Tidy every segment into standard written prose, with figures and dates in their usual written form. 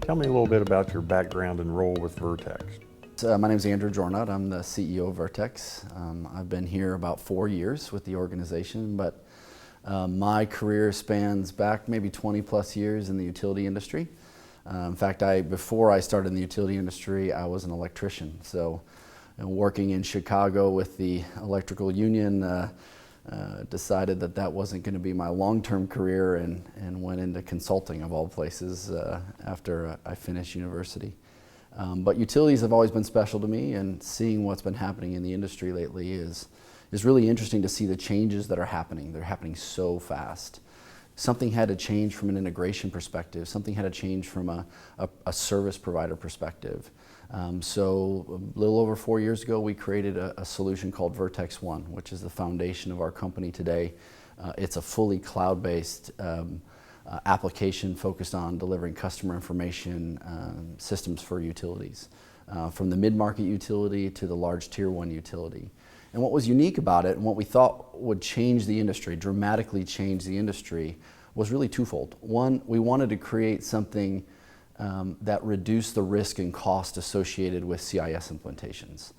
Tell me a little bit about your background and role with Vertex. My name is Andrew Jornod. I'm the CEO of Vertex. I've been here about 4 years with the organization, but my career spans back maybe 20 plus years in the utility industry. In fact, before I started in the utility industry, I was an electrician. So working in Chicago with the electrical union, decided that that wasn't going to be my long-term career and went into consulting of all places after I finished university. But utilities have always been special to me, and seeing what's been happening in the industry lately is really interesting to see the changes that are happening. They're happening so fast. Something had to change from an integration perspective. Something had to change from a service provider perspective. So a little over 4 years ago, we created a solution called VertexOne, which is the foundation of our company today. It's a fully cloud-based application focused on delivering customer information systems for utilities, from the mid-market utility to the large tier 1 utility. And what was unique about it, and what we thought would change the industry, dramatically change the industry, was really twofold. One, we wanted to create something that reduced the risk and cost associated with CIS implementations.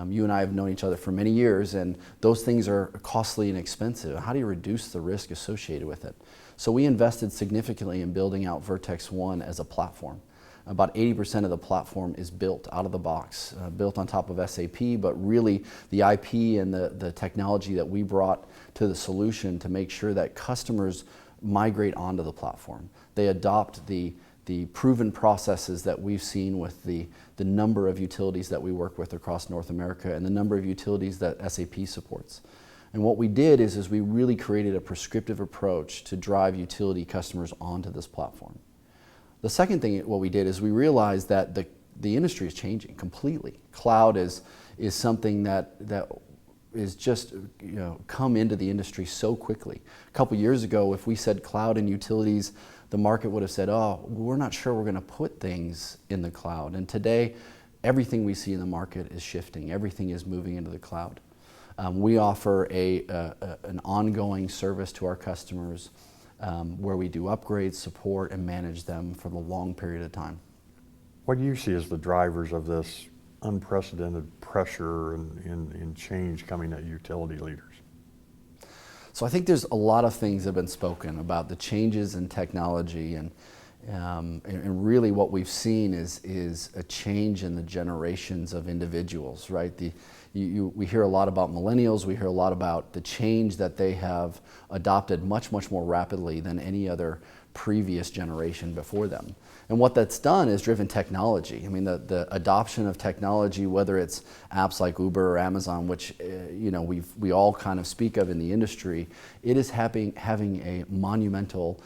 You and I have known each other for many years, and those things are costly and expensive. How do you reduce the risk associated with it? So we invested significantly in building out VertexOne as a platform. About 80% of the platform is built out of the box, built on top of SAP, but really the IP and the technology that we brought to the solution to make sure that customers migrate onto the platform. They adopt the proven processes that we've seen with the number of utilities that we work with across North America and the number of utilities that SAP supports. And what we did is we really created a prescriptive approach to drive utility customers onto this platform. The second thing what we did is we realized that the industry is changing completely. Cloud is something that is just come into the industry so quickly. A couple years ago, if we said cloud and utilities, the market would have said, oh, we're not sure we're going to put things in the cloud. And today, everything we see in the market is shifting. Everything is moving into the cloud. We offer an ongoing service to our customers where we do upgrades, support, and manage them for the long period of time. What do you see as the drivers of this unprecedented pressure and change coming at utility leaders? So I think there's a lot of things that have been spoken about the changes in technology, and really what we've seen is a change in the generations of individuals, right? We hear a lot about millennials, we hear a lot about the change that they have adopted much more rapidly than any other previous generation before them. And what that's done is driven technology. I mean, the adoption of technology, whether it's apps like Uber or Amazon, which we all kind of speak of in the industry, it is having a monumental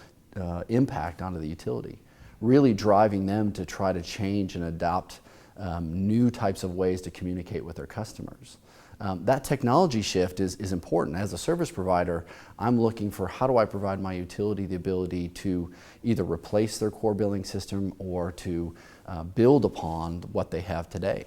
impact onto the utility, really driving them to try to change and adopt new types of ways to communicate with their customers. That technology shift is important. As a service provider, I'm looking for how do I provide my utility the ability to either replace their core billing system or to build upon what they have today.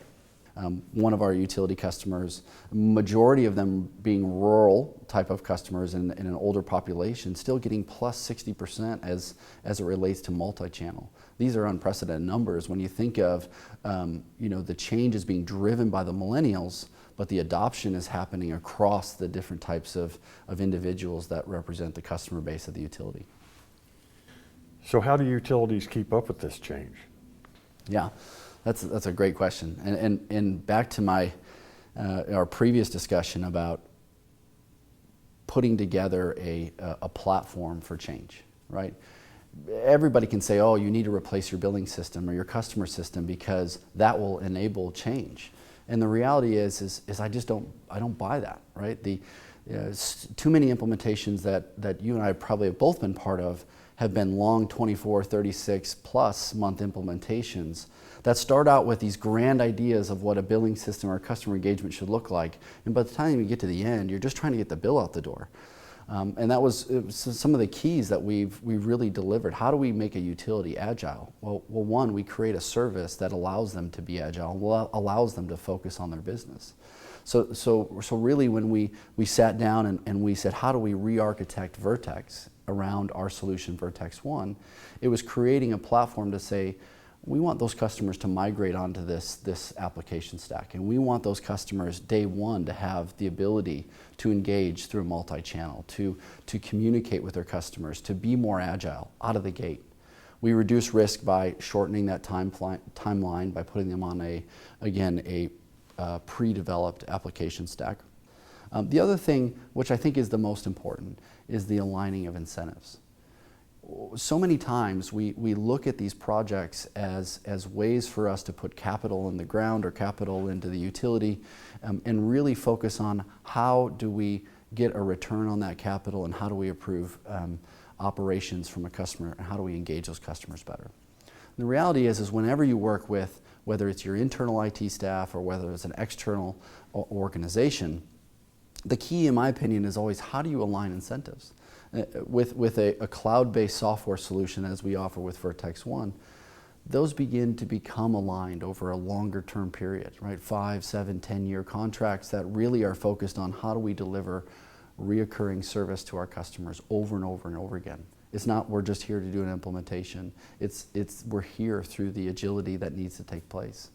One of our utility customers, majority of them being rural type of customers in an older population, still getting plus 60% as it relates to multi-channel. These are unprecedented numbers when you think of the change is being driven by the millennials, but the adoption is happening across the different types of individuals that represent the customer base of the utility. So how do utilities keep up with this change? Yeah, that's a great question. And back to our previous discussion about putting together a platform for change, right? Everybody can say, oh, you need to replace your billing system or your customer system because that will enable change. And the reality is I don't buy that, right? Too many implementations that you and I probably have both been part of have been long 24, 36 plus month implementations that start out with these grand ideas of what a billing system or customer engagement should look like. And by the time you get to the end, you're just trying to get the bill out the door. And that was some of the keys that we've really delivered. How do we make a utility agile? Well, one, we create a service that allows them to be agile, allows them to focus on their business. So really when we sat down and we said, how do we re-architect Vertex around our solution, VertexOne, it was creating a platform to say, we want those customers to migrate onto this application stack. And we want those customers day one to have the ability to engage through multi-channel, to communicate with their customers, to be more agile out of the gate. We reduce risk by shortening that timeline by putting them on a pre-developed application stack. The other thing, which I think is the most important, is the aligning of incentives. So many times we look at these projects as ways for us to put capital in the ground or capital into the utility and really focus on how do we get a return on that capital and how do we improve operations from a customer and how do we engage those customers better. And the reality is whenever you work with, whether it's your internal IT staff or whether it's an external organization, the key, in my opinion, is always how do you align incentives? With a cloud-based software solution as we offer with VertexOne, those begin to become aligned over a longer term period, right? 5, 7, 10-year contracts that really are focused on how do we deliver reoccurring service to our customers over and over and over again. It's not we're just here to do an implementation. It's we're here through the agility that needs to take place.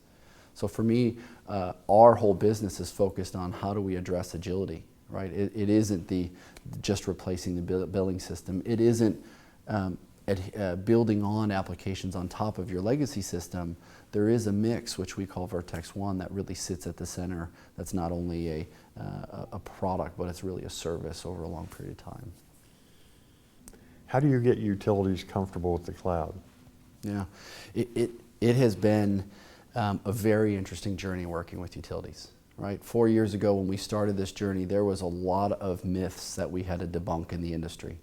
So for me, our whole business is focused on how do we address agility, right? It isn't just replacing the billing system. It isn't building on applications on top of your legacy system. There is a mix, which we call VertexOne, that really sits at the center. That's not only a product, but it's really a service over a long period of time. How do you get utilities comfortable with the cloud? Yeah, it has been a very interesting journey working with utilities. Right, 4 years ago when we started this journey, there was a lot of myths that we had to debunk in the industry.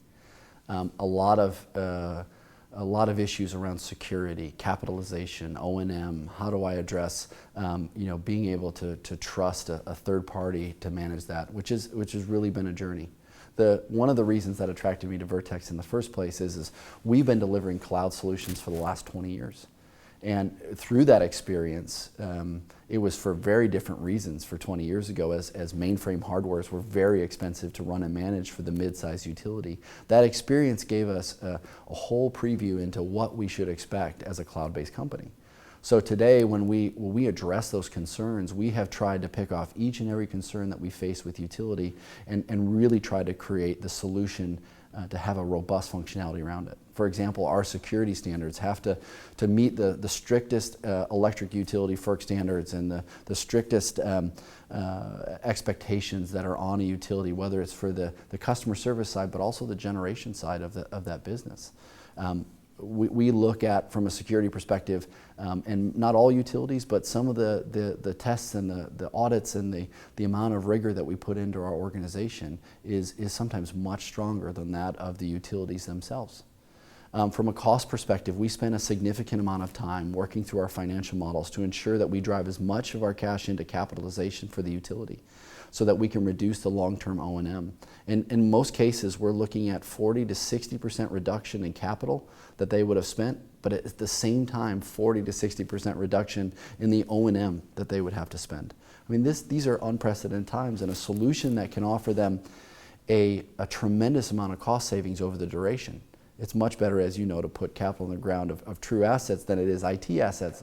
A lot of issues around security, capitalization, O&M. How do I address, being able to trust a third party to manage that, which has really been a journey. One of the reasons that attracted me to Vertex in the first place is we've been delivering cloud solutions for the last 20 years. And through that experience, it was for very different reasons for 20 years ago as mainframe hardwares were very expensive to run and manage for the mid-sized utility. That experience gave us a whole preview into what we should expect as a cloud-based company. So today, when we address those concerns, we have tried to pick off each and every concern that we face with utility and really try to create the solution to have a robust functionality around it. For example, our security standards have to meet the strictest electric utility FERC standards and the strictest expectations that are on a utility, whether it's for the customer service side, but also the generation side of that business. We look at, from a security perspective, and not all utilities, but some of the tests and the audits and the amount of rigor that we put into our organization is sometimes much stronger than that of the utilities themselves. From a cost perspective, we spend a significant amount of time working through our financial models to ensure that we drive as much of our cash into capitalization for the utility so that we can reduce the long-term O&M. In most cases, we're looking at 40 to 60% reduction in capital that they would have spent, but at the same time, 40 to 60% reduction in the O&M that they would have to spend. I mean, these are unprecedented times, and a solution that can offer them a tremendous amount of cost savings over the duration. It's much better, as you know, to put capital in the ground of true assets than it is IT assets.